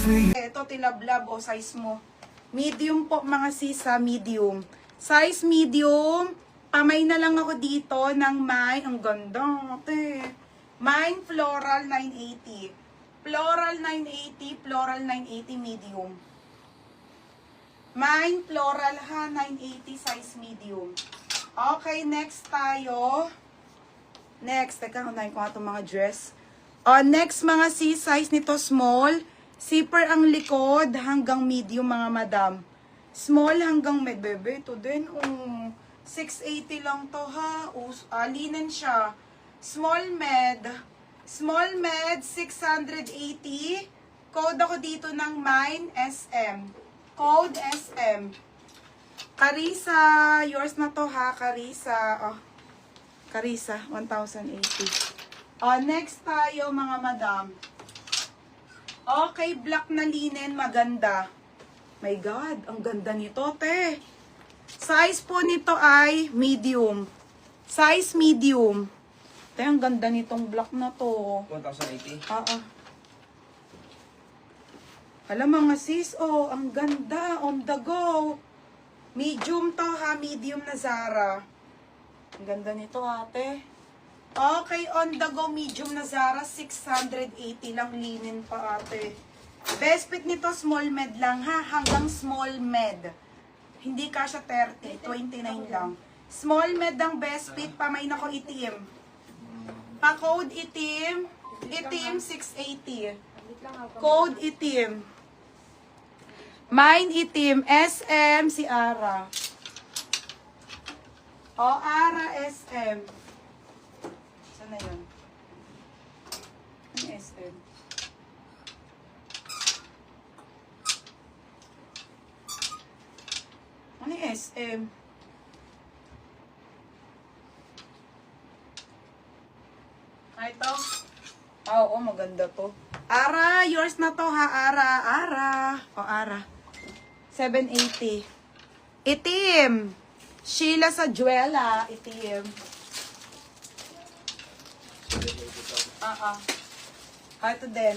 Ito, tilablab o size mo. Medium po mga sisa, medium. Size medium. Pamay na lang ako dito ng may, ang ganda, ate. Mine floral 980. Floral 980, floral 980 medium. Mine floral ha, 980 size medium. Okay, next tayo. Next, teka, unahin ko nga itong mga dress. Next mga C-size nito, small. Zipper ang likod hanggang medium mga madam. Small hanggang med, bebe. Ito din, 680 lang to ha. Linen siya. Small med. Small med, 680. Code ako dito ng mine, SM. Code SM. Carissa, yours na to ha, Carissa. Carissa, 1,080. Next tayo mga madam. Okay, black na linen, maganda. My God, ang ganda nito, te. Size po nito ay medium. Size medium. Te, ang ganda nitong black na to. 1,080? Alam mga sis, ang ganda, on the go. Medium to ha, medium na Zara. Ang ganda nito ate. Okay, on the go, medium na Zara, 680 lang linen pa ate. Best fit nito, small med lang ha, hanggang small med. Hindi kasha 30, 29 lang. Small med ang best fit, pamay na ko itim. Pa-code itim, itim 680. Code itim. Mine itim, SM si Ara. Ara SM. Saan na yun? Ano SM? Ano SM? Ito? Oo, maganda to. Ara, yours na to ha, Ara. Ara. 780. Itim. Sheila sa Juela, itim. Ito din.